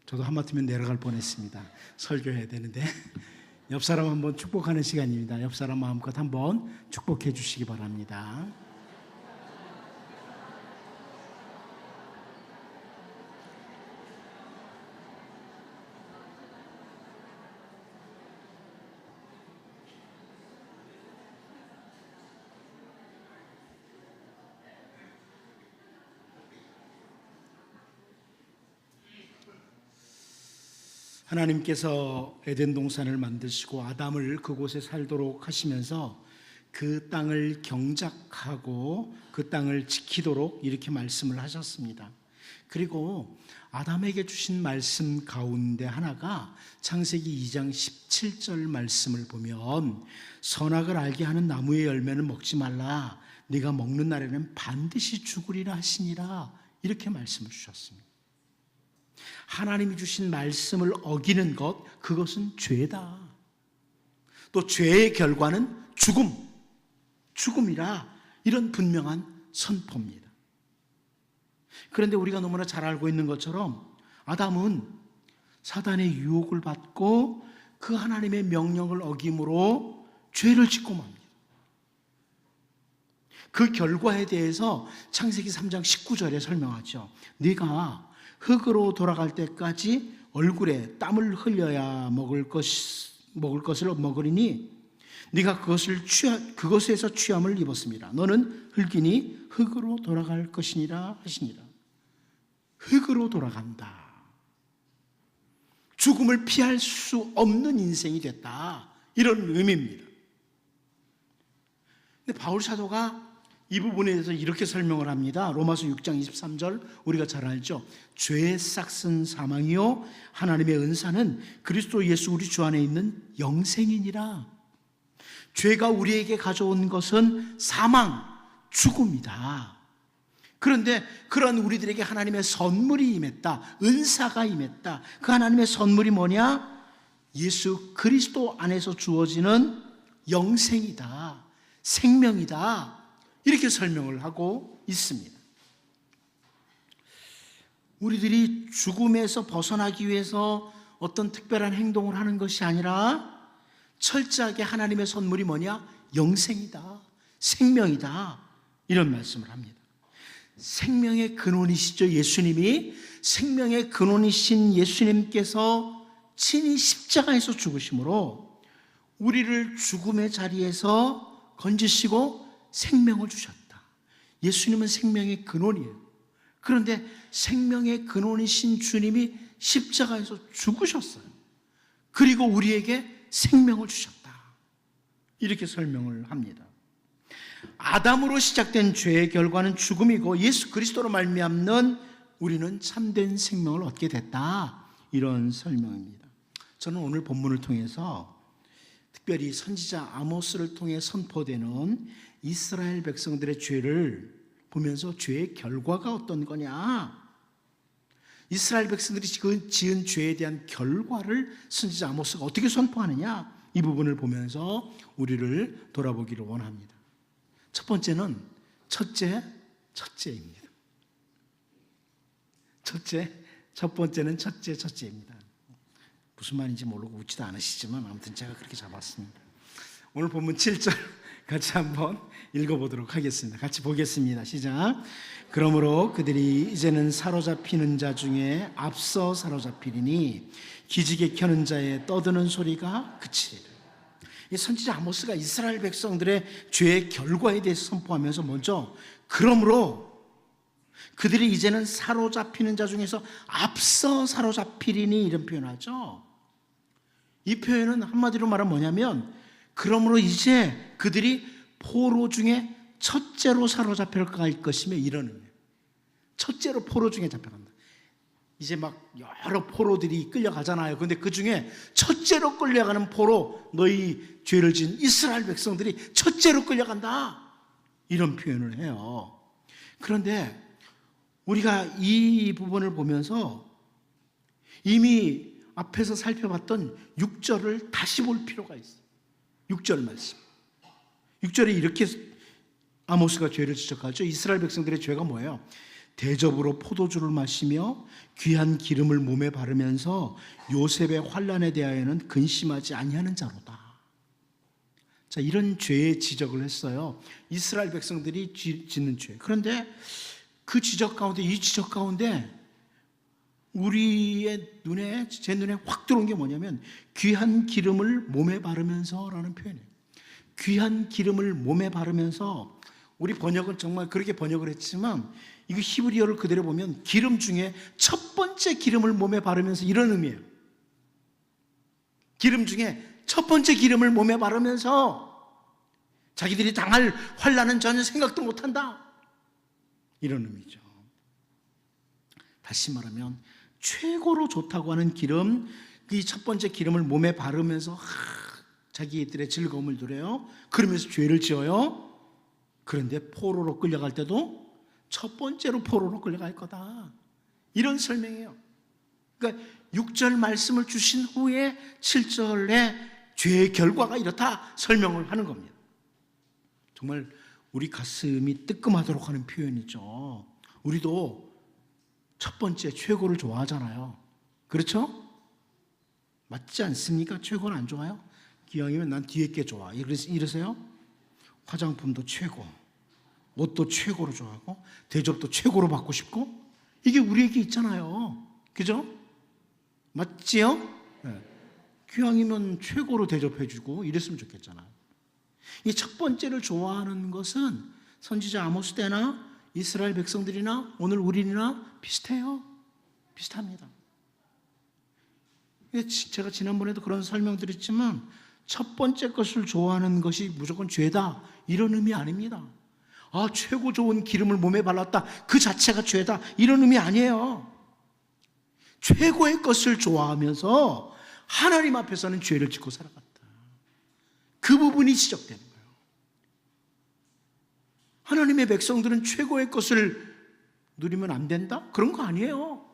저도 하마터면 내려갈 뻔했습니다. 설교해야 되는데 옆 사람 한번 축복하는 시간입니다. 옆 사람 마음껏 한번 축복해 주시기 바랍니다. 하나님께서 에덴 동산을 만드시고 아담을 그곳에 살도록 하시면서 그 땅을 경작하고 그 땅을 지키도록 이렇게 말씀을 하셨습니다. 그리고 아담에게 주신 말씀 가운데 하나가 창세기 2장 17절 말씀을 보면 선악을 알게 하는 나무의 열매는 먹지 말라, 네가 먹는 날에는 반드시 죽으리라 하시니라, 이렇게 말씀을 주셨습니다. 하나님이 주신 말씀을 어기는 것, 그것은 죄다. 또 죄의 결과는 죽음이라, 이런 분명한 선포입니다. 그런데 우리가 너무나 잘 알고 있는 것처럼 아담은 사단의 유혹을 받고 그 하나님의 명령을 어김으로 죄를 짓고 맙니다. 그 결과에 대해서 창세기 3장 19절에 설명하죠. 네가 흙으로 돌아갈 때까지 얼굴에 땀을 흘려야 먹을 것을 먹으리니 네가 그것에서 취함을 입었습니다. 너는 흙이니 흙으로 돌아갈 것이니라 하시니라. 흙으로 돌아간다. 죽음을 피할 수 없는 인생이 됐다, 이런 의미입니다. 근데 바울 사도가 이 부분에 대해서 이렇게 설명을 합니다. 로마서 6장 23절 우리가 잘 알죠. 죄의 싹은 사망이요 하나님의 은사는 그리스도 예수 우리 주 안에 있는 영생이니라. 죄가 우리에게 가져온 것은 사망, 죽음이다. 그런데 그런 우리들에게 하나님의 선물이 임했다, 은사가 임했다. 그 하나님의 선물이 뭐냐? 예수 그리스도 안에서 주어지는 영생이다, 생명이다, 이렇게 설명을 하고 있습니다. 우리들이 죽음에서 벗어나기 위해서 어떤 특별한 행동을 하는 것이 아니라 철저하게 하나님의 선물이 뭐냐? 영생이다, 생명이다, 이런 말씀을 합니다. 생명의 근원이시죠. 예수님이 생명의 근원이신 예수님께서 친히 십자가에서 죽으심으로 우리를 죽음의 자리에서 건지시고 생명을 주셨다. 예수님은 생명의 근원이에요. 그런데 생명의 근원이신 주님이 십자가에서 죽으셨어요. 그리고 우리에게 생명을 주셨다, 이렇게 설명을 합니다. 아담으로 시작된 죄의 결과는 죽음이고 예수 그리스도로 말미암는 우리는 참된 생명을 얻게 됐다, 이런 설명입니다. 저는 오늘 본문을 통해서 특별히 선지자 아모스를 통해 선포되는 이스라엘 백성들의 죄를 보면서 죄의 결과가 어떤 거냐, 이스라엘 백성들이 지은 죄에 대한 결과를 선지자 아모스가 어떻게 선포하느냐, 이 부분을 보면서 우리를 돌아보기를 원합니다. 첫 번째는 첫째입니다. 첫 번째는 첫째입니다. 무슨 말인지 모르고 웃지도 않으시지만 아무튼 제가 그렇게 잡았습니다. 오늘 본문 7절 같이 한번 읽어보도록 하겠습니다. 같이 보겠습니다. 시작. 그러므로 그들이 이제는 사로잡히는 자 중에 앞서 사로잡히리니 기지개 켜는 자의 떠드는 소리가 그치리라. 이 선지자 아모스가 이스라엘 백성들의 죄의 결과에 대해서 선포하면서 먼저 그러므로 그들이 이제는 사로잡히는 자 중에서 앞서 사로잡히리니, 이런 표현하죠. 이 표현은 한마디로 말하면 뭐냐면, 그러므로 이제 그들이 포로 중에 첫째로 사로잡혀갈 것이며, 이런 의미예요. 첫째로 포로 중에 잡혀간다. 이제 막 여러 포로들이 끌려가잖아요. 그런데 그 중에 첫째로 끌려가는 포로, 너희 죄를 지은 이스라엘 백성들이 첫째로 끌려간다, 이런 표현을 해요. 그런데 우리가 이 부분을 보면서 이미 앞에서 살펴봤던 6절을 다시 볼 필요가 있어요. 6절 말씀. 6절에 이렇게 아모스가 죄를 지적하죠. 이스라엘 백성들의 죄가 뭐예요? 대접으로 포도주를 마시며 귀한 기름을 몸에 바르면서 요셉의 환난에 대하여는 근심하지 아니하는 자로다. 자, 이런 죄의 지적을 했어요. 이스라엘 백성들이 짓는 죄. 그런데 그 지적 가운데, 이 지적 가운데 우리의 눈에, 제 눈에 확 들어온 게 뭐냐면 귀한 기름을 몸에 바르면서 라는 표현이에요. 귀한 기름을 몸에 바르면서, 우리 번역은 정말 그렇게 번역을 했지만 이거 히브리어를 그대로 보면 기름 중에 첫 번째 기름을 몸에 바르면서, 이런 의미예요. 기름 중에 첫 번째 기름을 몸에 바르면서 자기들이 당할 환난은 전혀 생각도 못한다, 이런 의미죠. 다시 말하면 최고로 좋다고 하는 기름, 이 첫 번째 기름을 몸에 바르면서 자기들의 즐거움을 누려요. 그러면서 죄를 지어요. 그런데 포로로 끌려갈 때도 첫 번째로 포로로 끌려갈 거다, 이런 설명이에요. 그러니까 6절 말씀을 주신 후에 7절에 죄의 결과가 이렇다 설명을 하는 겁니다. 정말 우리 가슴이 뜨끔하도록 하는 표현이죠. 우리도 첫 번째 최고를 좋아하잖아요. 그렇죠? 맞지 않습니까? 최고는 안 좋아요? 기왕이면 난 뒤에 게 좋아, 이러세요? 화장품도 최고, 옷도 최고로 좋아하고, 대접도 최고로 받고 싶고, 이게 우리에게 있잖아요. 그죠? 맞지요? 네. 기왕이면 최고로 대접해주고 이랬으면 좋겠잖아요. 이 첫 번째를 좋아하는 것은 선지자 아모스 때나 이스라엘 백성들이나 오늘 우리나 비슷해요. 비슷합니다. 제가 지난번에도 그런 설명드렸지만 첫 번째 것을 좋아하는 것이 무조건 죄다, 이런 의미 아닙니다. 아, 최고 좋은 기름을 몸에 발랐다, 그 자체가 죄다, 이런 의미 아니에요. 최고의 것을 좋아하면서 하나님 앞에서는 죄를 짓고 살아갔다, 그 부분이 지적되는 거예요. 하나님의 백성들은 최고의 것을 누리면 안 된다? 그런 거 아니에요.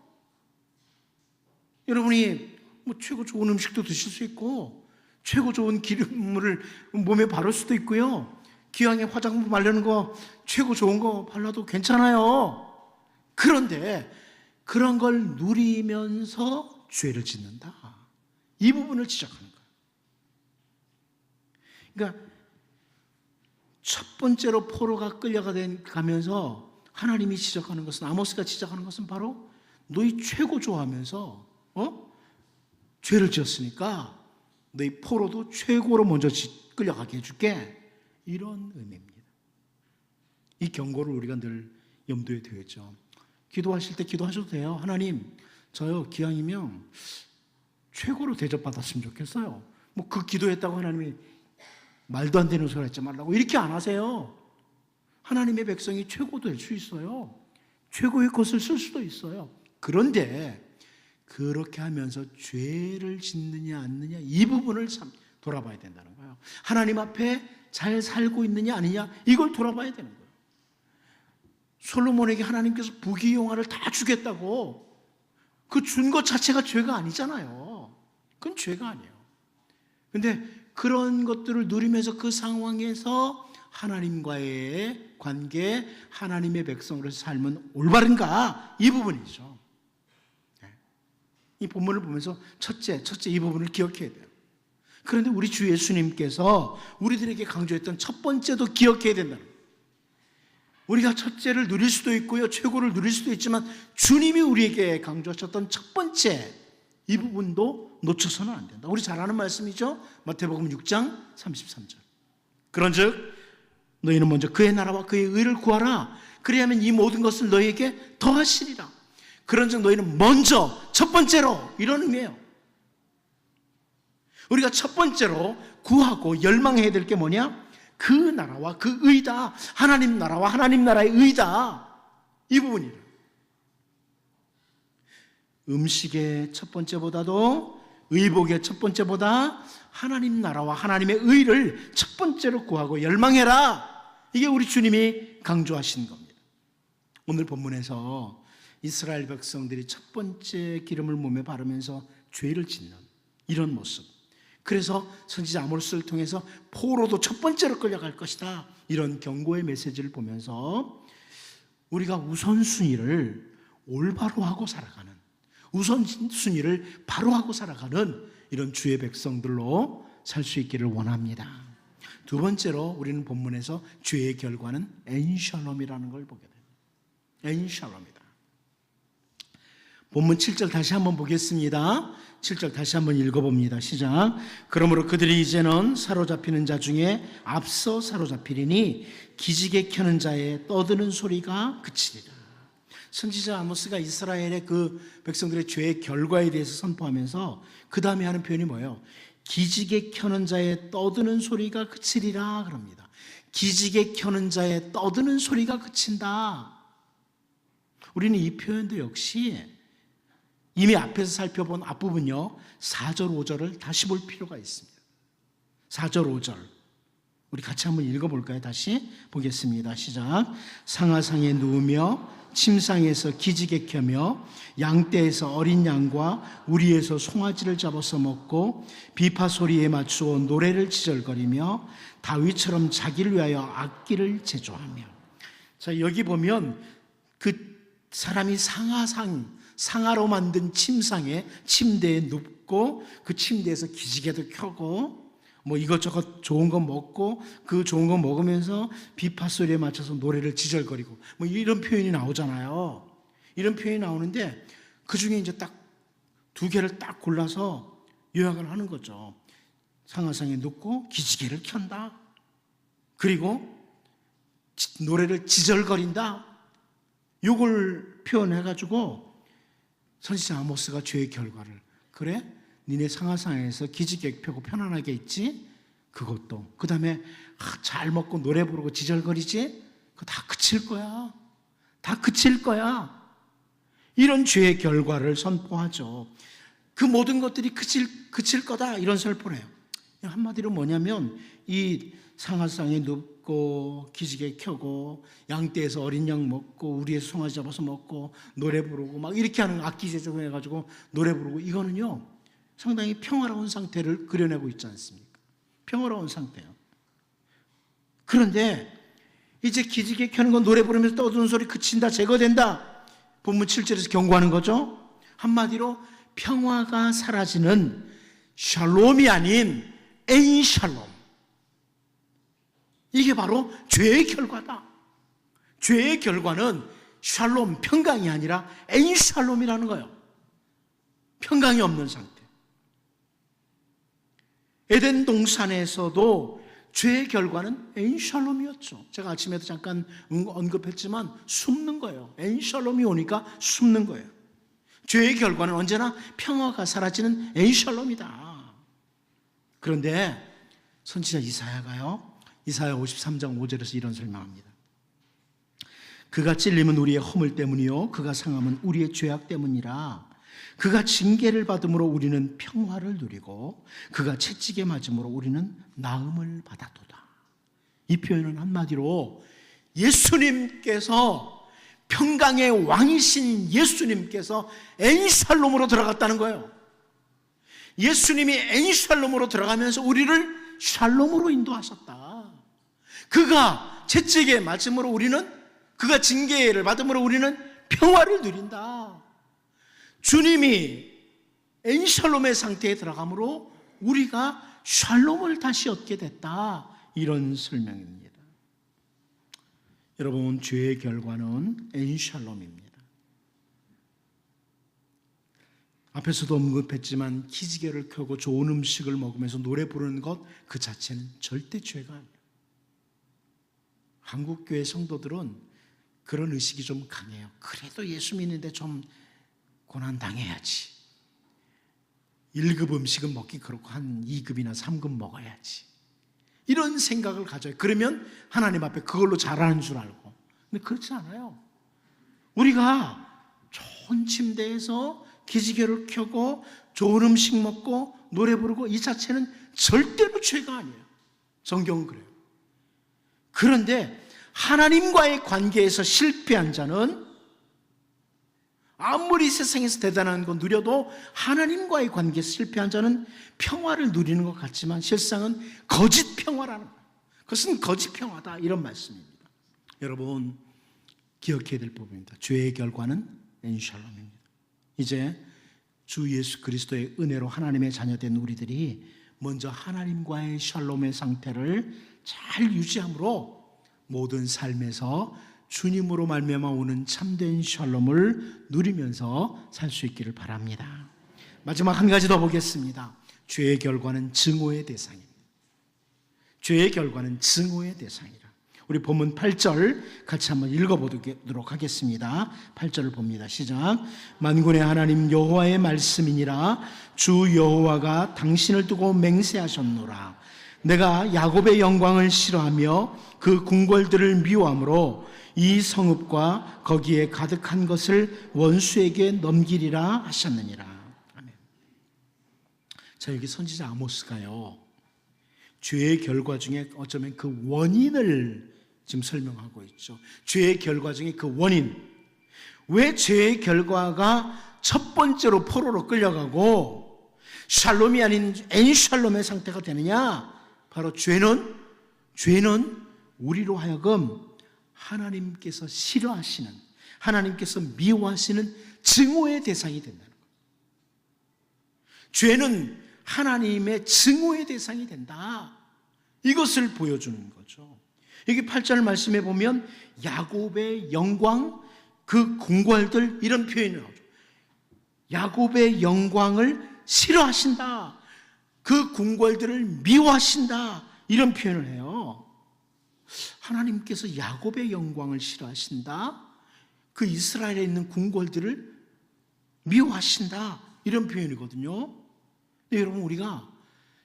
여러분이 최고 좋은 음식도 드실 수 있고, 최고 좋은 기름을 몸에 바를 수도 있고요, 기왕에 화장품 바르는 거 최고 좋은 거 발라도 괜찮아요. 그런데 그런 걸 누리면서 죄를 짓는다, 이 부분을 지적하는 거예요. 그러니까 첫 번째로 포로가 끌려가면서 하나님이 지적하는 것은, 아모스가 지적하는 것은 바로 너희 최고 좋아하면서 죄를 지었으니까 너희 포로도 최고로 먼저 끌려가게 해줄게, 이런 의미입니다. 이 경고를 우리가 늘 염두에 두었죠. 기도하실 때 기도하셔도 돼요. 하나님, 저요 기왕이면 최고로 대접받았으면 좋겠어요. 뭐 그 기도했다고 하나님이 말도 안 되는 소리 하지 말라고 이렇게 안 하세요. 하나님의 백성이 최고도 될 수 있어요. 최고의 것을 쓸 수도 있어요. 그런데 그렇게 하면서 죄를 짓느냐 않느냐, 이 부분을 참 돌아봐야 된다는 거예요. 하나님 앞에 잘 살고 있느냐 아니냐, 이걸 돌아봐야 되는 거예요. 솔로몬에게 하나님께서 부귀영화를 다 주겠다고 그 준 것 자체가 죄가 아니잖아요. 그건 죄가 아니에요. 근데 그런 것들을 누리면서 그 상황에서 하나님과의 관계, 하나님의 백성으로서 삶은 올바른가, 이 부분이죠. 이 본문을 보면서 첫째 이 부분을 기억해야 돼요. 그런데 우리 주 예수님께서 우리들에게 강조했던 첫 번째도 기억해야 된다는 거예요. 우리가 첫째를 누릴 수도 있고요, 최고를 누릴 수도 있지만 주님이 우리에게 강조하셨던 첫 번째, 이 부분도 놓쳐서는 안 된다. 우리 잘 아는 말씀이죠. 마태복음 6장 33절. 그런즉 너희는 먼저 그의 나라와 그의 의를 구하라. 그리하면 이 모든 것을 너희에게 더하시리라. 그런즉 너희는 먼저, 첫 번째로, 이런 의미예요. 우리가 첫 번째로 구하고 열망해야 될 게 뭐냐? 그 나라와 그 의다. 하나님 나라와 하나님 나라의 의다, 이 부분이에요. 음식의 첫 번째보다도, 의복의 첫 번째보다 하나님 나라와 하나님의 의를 첫 번째로 구하고 열망해라. 이게 우리 주님이 강조하신 겁니다. 오늘 본문에서 이스라엘 백성들이 첫 번째 기름을 몸에 바르면서 죄를 짓는 이런 모습, 그래서 선지자 아모스를 통해서 포로도 첫 번째로 끌려갈 것이다, 이런 경고의 메시지를 보면서 우리가 우선순위를 올바로 하고 살아가는, 우선순위를 바로 하고 살아가는 이런 주의 백성들로 살 수 있기를 원합니다. 두 번째로 우리는 본문에서 죄의 결과는 엔샬롬이라는 걸 보게 됩니다. 엔샬롬이다. 본문 7절 다시 한번 보겠습니다. 7절 다시 한번 읽어봅니다. 시작. 그러므로 그들이 이제는 사로잡히는 자 중에 앞서 사로잡히리니 기지개 켜는 자의 떠드는 소리가 그치리라. 선지자 아모스가 이스라엘의 그 백성들의 죄의 결과에 대해서 선포하면서 그 다음에 하는 표현이 뭐예요? 기지개 켜는 자의 떠드는 소리가 그치리라 그럽니다. 기지개 켜는 자의 떠드는 소리가 그친다. 우리는 이 표현도 역시 이미 앞에서 살펴본 앞부분요 4절 5절을 다시 볼 필요가 있습니다. 4절 5절 우리 같이 한번 읽어볼까요? 다시 보겠습니다. 시작. 상하상에 누우며 침상에서 기지개 켜며 양떼에서 어린 양과 우리에서 송아지를 잡아서 먹고 비파 소리에 맞추어 노래를 지절거리며 다윗처럼 자기를 위하여 악기를 제조하며. 자, 여기 보면 그 사람이 상하로 만든 침대에 눕고 그 침대에서 기지개도 켜고 뭐 이것저것 좋은 거 먹고 그 좋은 거 먹으면서 비파 소리에 맞춰서 노래를 지절거리고 뭐 이런 표현이 나오잖아요. 이런 표현이 나오는데 그 중에 이제 딱 두 개를 딱 골라서 요약을 하는 거죠. 상하상에 눕고 기지개를 켠다. 그리고 노래를 지절거린다. 요걸 표현해가지고 선지자 아모스가 죄의 결과를, 그래? 니네 상하상에서 기지개 펴고 편안하게 있지? 그것도. 그 다음에 잘 먹고 노래 부르고 지절거리지? 그거 다 그칠 거야. 다 그칠 거야. 이런 죄의 결과를 선포하죠. 그 모든 것들이 그칠 거다. 이런 선포를 해요. 한마디로 뭐냐면 이 상하상에 눕고 기지개 켜고 양떼에서 어린 양 먹고 우리에서 송아지 잡아서 먹고 노래 부르고 막 이렇게 하는 악기 제조해가지고 노래 부르고 이거는요 상당히 평화로운 상태를 그려내고 있지 않습니까? 평화로운 상태예요. 그런데 이제 기지개 켜는 건 노래 부르면서 떠드는 소리 그친다, 제거된다. 본문 7절에서 경고하는 거죠. 한마디로 평화가 사라지는 샬롬이 아닌 엔샬롬. 이게 바로 죄의 결과다. 죄의 결과는 샬롬, 평강이 아니라 엔샬롬이라는 거예요. 평강이 없는 상태. 에덴 동산에서도 죄의 결과는 엔샬롬이었죠. 제가 아침에도 잠깐 언급했지만 숨는 거예요. 엔샬롬이 오니까 숨는 거예요. 죄의 결과는 언제나 평화가 사라지는 엔샬롬이다. 그런데 선지자 이사야가요, 이사야 53장 5절에서 이런 설명합니다. 그가 찔림은 우리의 허물 때문이요 그가 상함은 우리의 죄악 때문이라. 그가 징계를 받음으로 우리는 평화를 누리고 그가 채찍에 맞음으로 우리는 나음을 받았도다. 이 표현은 한마디로 예수님께서, 평강의 왕이신 예수님께서 엔샬롬으로 들어갔다는 거예요. 예수님이 엔샬롬으로 들어가면서 우리를 샬롬으로 인도하셨다. 그가 채찍에 맞음으로 우리는, 그가 징계를 받음으로 우리는 평화를 누린다. 주님이 엔샬롬의 상태에 들어가므로 우리가 샬롬을 다시 얻게 됐다. 이런 설명입니다. 여러분, 죄의 결과는 엔샬롬입니다. 앞에서도 언급했지만 기지개를 켜고 좋은 음식을 먹으면서 노래 부르는 것 그 자체는 절대 죄가 아니에요. 한국교회 성도들은 그런 의식이 좀 강해요. 그래도 예수 믿는데 좀 고난당해야지. 1급 음식은 먹기 그렇고 한 2급이나 3급 먹어야지. 이런 생각을 가져요. 그러면 하나님 앞에 그걸로 잘하는 줄 알고. 근데 그렇지 않아요. 우리가 좋은 침대에서 기지개를 켜고 좋은 음식 먹고 노래 부르고 이 자체는 절대로 죄가 아니에요. 성경은 그래요. 그런데 하나님과의 관계에서 실패한 자는 아무리 세상에서 대단한 거 누려도 하나님과의 관계에서 실패한 자는 평화를 누리는 것 같지만 실상은 거짓 평화라는 거예요. 그것은 거짓 평화다, 이런 말씀입니다. 여러분, 기억해야 될 부분입니다. 죄의 결과는 엔샬롬입니다. 이제 주 예수 그리스도의 은혜로 하나님의 자녀된 우리들이 먼저 하나님과의 샬롬의 상태를 잘 유지함으로 모든 삶에서 주님으로 말미암아 오는 참된 샬롬을 누리면서 살 수 있기를 바랍니다. 마지막 한 가지 더 보겠습니다. 죄의 결과는 증오의 대상입니다. 죄의 결과는 증오의 대상이라. 우리 본문 8절 같이 한번 읽어보도록 하겠습니다. 8절을 봅니다. 시작. 만군의 하나님 여호와의 말씀이니라. 주 여호와가 당신을 두고 맹세하셨노라. 내가 야곱의 영광을 싫어하며 그 궁궐들을 미워함으로 이 성읍과 거기에 가득한 것을 원수에게 넘기리라 하셨느니라. 아멘. 자, 여기 선지자 아모스가요, 죄의 결과 중에 어쩌면 그 원인을 지금 설명하고 있죠. 죄의 결과 중에 그 원인. 왜 죄의 결과가 첫 번째로 포로로 끌려가고 샬롬이 아닌 엔샬롬의 상태가 되느냐? 바로 죄는 우리로 하여금 하나님께서 싫어하시는, 하나님께서 미워하시는 증오의 대상이 된다는 거예요. 죄는 하나님의 증오의 대상이 된다. 이것을 보여주는 거죠. 여기 8절 말씀에 보면 야곱의 영광, 그 궁궐들, 이런 표현이 나오죠. 야곱의 영광을 싫어하신다. 그 궁궐들을 미워하신다. 이런 표현을 해요. 하나님께서 야곱의 영광을 싫어하신다. 그 이스라엘에 있는 궁궐들을 미워하신다. 이런 표현이거든요. 근데 여러분, 우리가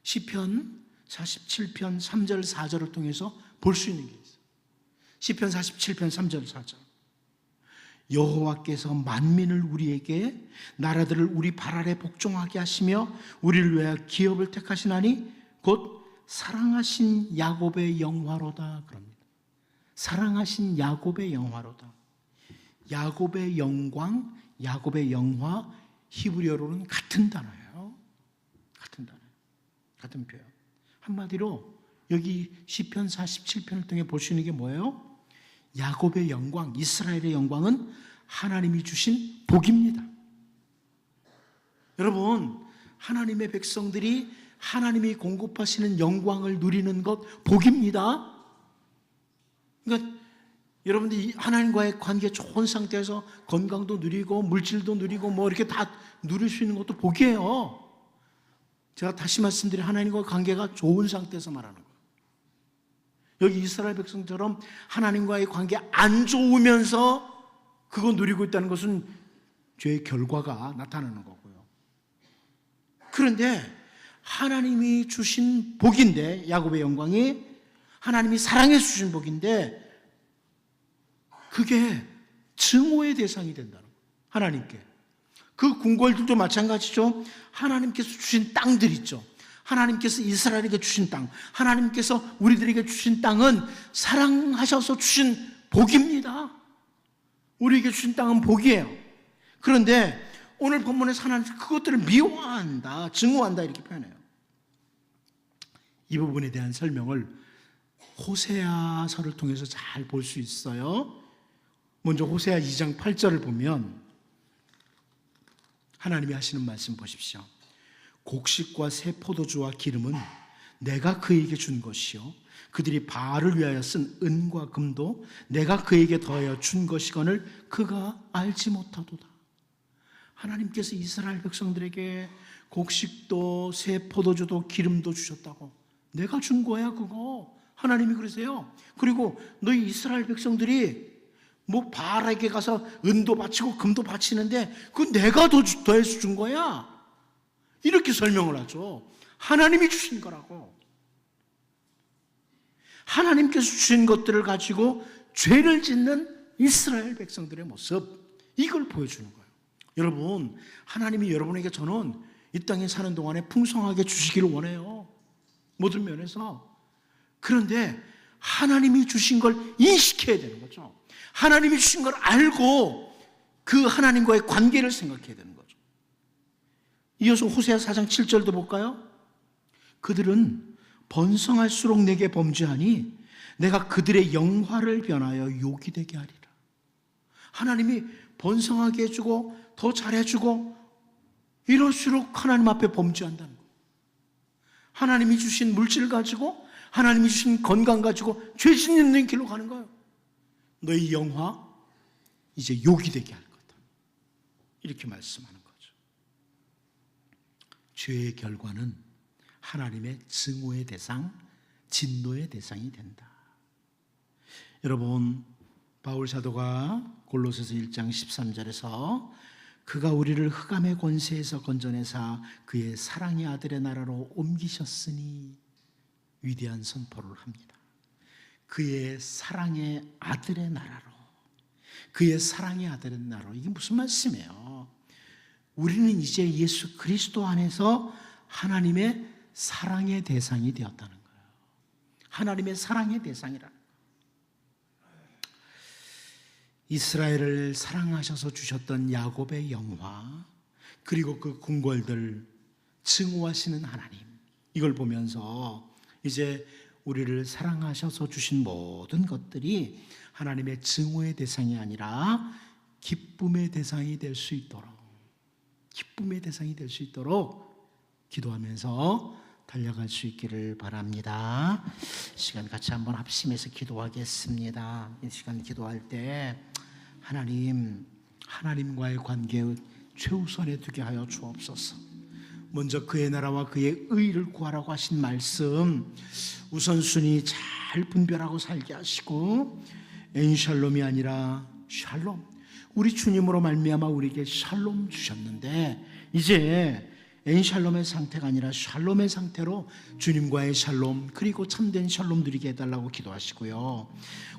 시편 47편 3절 4절을 통해서 볼 수 있는 게 있어요. 시편 47편 3절 4절. 여호와께서 만민을 우리에게, 나라들을 우리 발 아래 복종하게 하시며 우리를 위하여 기업을 택하시나니 곧 사랑하신 야곱의 영화로다. 그럽니다. 사랑하신 야곱의 영화로다. 야곱의 영광, 야곱의 영화, 히브리어로는 같은 단어예요. 같은 단어, 같은 표현. 한마디로 여기 시편 47편을 통해 볼 수 있는 게 뭐예요? 야곱의 영광, 이스라엘의 영광은 하나님이 주신 복입니다. 여러분, 하나님의 백성들이 하나님이 공급하시는 영광을 누리는 것 복입니다. 그러니까 여러분들이 하나님과의 관계 좋은 상태에서 건강도 누리고 물질도 누리고 뭐 이렇게 다 누릴 수 있는 것도 복이에요. 제가 다시 말씀드린 하나님과 관계가 좋은 상태에서 말하는 거예요. 여기 이스라엘 백성처럼 하나님과의 관계 안 좋으면서 그거 누리고 있다는 것은 죄의 결과가 나타나는 거고요. 그런데 하나님이 주신 복인데, 야곱의 영광이 하나님이 사랑해서 주신 복인데 그게 증오의 대상이 된다는 거예요. 하나님께. 그 궁궐들도 마찬가지죠. 하나님께서 주신 땅들 있죠. 하나님께서 이스라엘에게 주신 땅, 하나님께서 우리들에게 주신 땅은 사랑하셔서 주신 복입니다. 우리에게 주신 땅은 복이에요. 그런데 오늘 본문에서 하나님께서 그것들을 미워한다, 증오한다 이렇게 표현해요. 이 부분에 대한 설명을 호세아서를 통해서 잘 볼 수 있어요. 먼저 호세아 2장 8절을 보면 하나님이 하시는 말씀 보십시오. 곡식과 새 포도주와 기름은 내가 그에게 준 것이요 그들이 바알을 위하여 쓴 은과 금도 내가 그에게 더하여 준 것이거늘 그가 알지 못하도다. 하나님께서 이스라엘 백성들에게 곡식도 새 포도주도 기름도 주셨다고. 내가 준 거야 그거. 하나님이 그러세요. 그리고 너희 이스라엘 백성들이 뭐 바알에게 가서 은도 바치고 금도 바치는데 그건 내가 더해서 준 거야. 이렇게 설명을 하죠. 하나님이 주신 거라고. 하나님께서 주신 것들을 가지고 죄를 짓는 이스라엘 백성들의 모습, 이걸 보여주는 거예요. 여러분, 하나님이 여러분에게 저는 이 땅에 사는 동안에 풍성하게 주시기를 원해요. 모든 면에서. 그런데 하나님이 주신 걸 인식해야 되는 거죠. 하나님이 주신 걸 알고 그 하나님과의 관계를 생각해야 되는 거죠. 이어서 호세아 4장 7절도 볼까요? 그들은 번성할수록 내게 범죄하니 내가 그들의 영화를 변하여 욕이 되게 하리라. 하나님이 번성하게 해주고 더 잘해주고 이럴수록 하나님 앞에 범죄한다는 거예요. 하나님이 주신 물질 가지고, 하나님이 주신 건강 가지고 죄짓는 있는 길로 가는 거예요. 너희 영화 이제 욕이 되게 할 거다, 이렇게 말씀하는 거죠. 죄의 결과는 하나님의 증오의 대상, 진노의 대상이 된다. 여러분, 바울 사도가 골로새서 1장 13절에서 그가 우리를 흑암의 권세에서 건져내사 그의 사랑의 아들의 나라로 옮기셨으니 위대한 선포를 합니다. 그의 사랑의 아들의 나라로, 그의 사랑의 아들의 나라로. 이게 무슨 말씀이에요? 우리는 이제 예수 그리스도 안에서 하나님의 사랑의 대상이 되었다는 거예요. 하나님의 사랑의 대상이라는 거예요. 이스라엘을 사랑하셔서 주셨던 야곱의 영화, 그리고 그 궁궐들 증오하시는 하나님, 이걸 보면서 이제 우리를 사랑하셔서 주신 모든 것들이 하나님의 증오의 대상이 아니라 기쁨의 대상이 될 수 있도록, 기쁨의 대상이 될 수 있도록 기도하면서 달려갈 수 있기를 바랍니다. 이 시간 같이 한번 합심해서 기도하겠습니다. 이 시간 기도할 때 하나님과의 관계의 최우선에 두게 하여 주옵소서. 먼저 그의 나라와 그의 의를 구하라고 하신 말씀 우선순위 잘 분별하고 살게 하시고, 엔샬롬이 아니라 샬롬, 우리 주님으로 말미암아 우리에게 샬롬 주셨는데 이제 엔샬롬의 상태가 아니라 샬롬의 상태로 주님과의 샬롬, 그리고 참된 샬롬 누리게 해달라고 기도하시고요.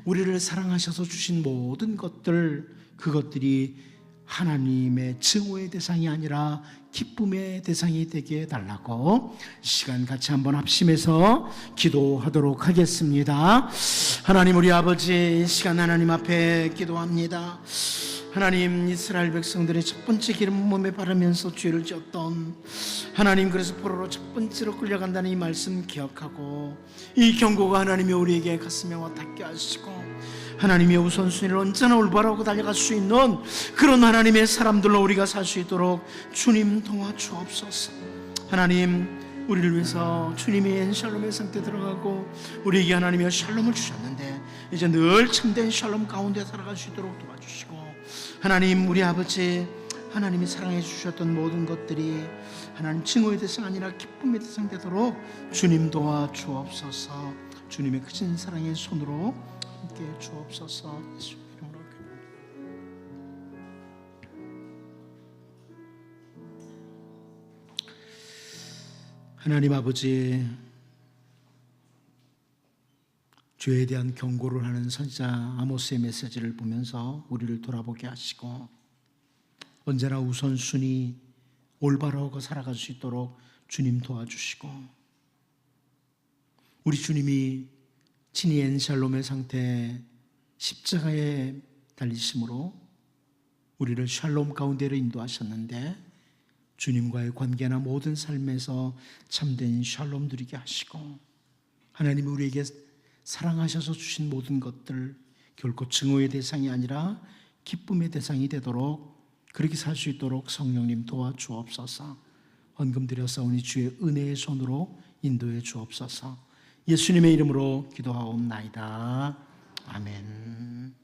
우리를 사랑하셔서 주신 모든 것들, 그것들이 하나님의 증오의 대상이 아니라 기쁨의 대상이 되게 해달라고 시간 같이 한번 합심해서 기도하도록 하겠습니다. 하나님, 우리 아버지, 이 시간 하나님 앞에 기도합니다. 하나님, 이스라엘 백성들의 첫 번째 기름 몸에 바르면서 죄를 지었던 하나님, 그래서 포로로 첫 번째로 끌려간다는 이 말씀 기억하고, 이 경고가 하나님이 우리에게 가슴에 와 닿게 하시고, 하나님의 우선순위를 언제나 올바르고 달려갈 수 있는 그런 하나님의 사람들로 우리가 살 수 있도록 주님 도와주옵소서. 하나님, 우리를 위해서 주님이 엔샬롬의 상태 들어가고 우리에게 하나님의 샬롬을 주셨는데 이제 늘 참된 샬롬 가운데 살아갈 수 있도록 도와주시고, 하나님, 우리 아버지, 하나님이 사랑해 주셨던 모든 것들이 하나님 증오의 대상 아니라 기쁨의 대상 되도록 주님 도와주옵소서. 주님의 크신 사랑의 손으로 함께 주옵소서. 예수 이름으로 기도합니다. 하나님 아버지, 죄에 대한 경고를 하는 선지자 아모스의 메시지를 보면서 우리를 돌아보게 하시고, 언제나 우선순위 올바르고 살아갈 수 있도록 주님 도와주시고, 우리 주님이 친히 엔샬롬의 상태 십자가에 달리심으로 우리를 샬롬 가운데로 인도하셨는데, 주님과의 관계나 모든 삶에서 참된 샬롬 누리게 하시고, 하나님이 우리에게 사랑하셔서 주신 모든 것들 결코 증오의 대상이 아니라 기쁨의 대상이 되도록 그렇게 살 수 있도록 성령님 도와주옵소서. 헌금 드렸사오니 주의 은혜의 손으로 인도해 주옵소서. 예수님의 이름으로 기도하옵나이다. 아멘.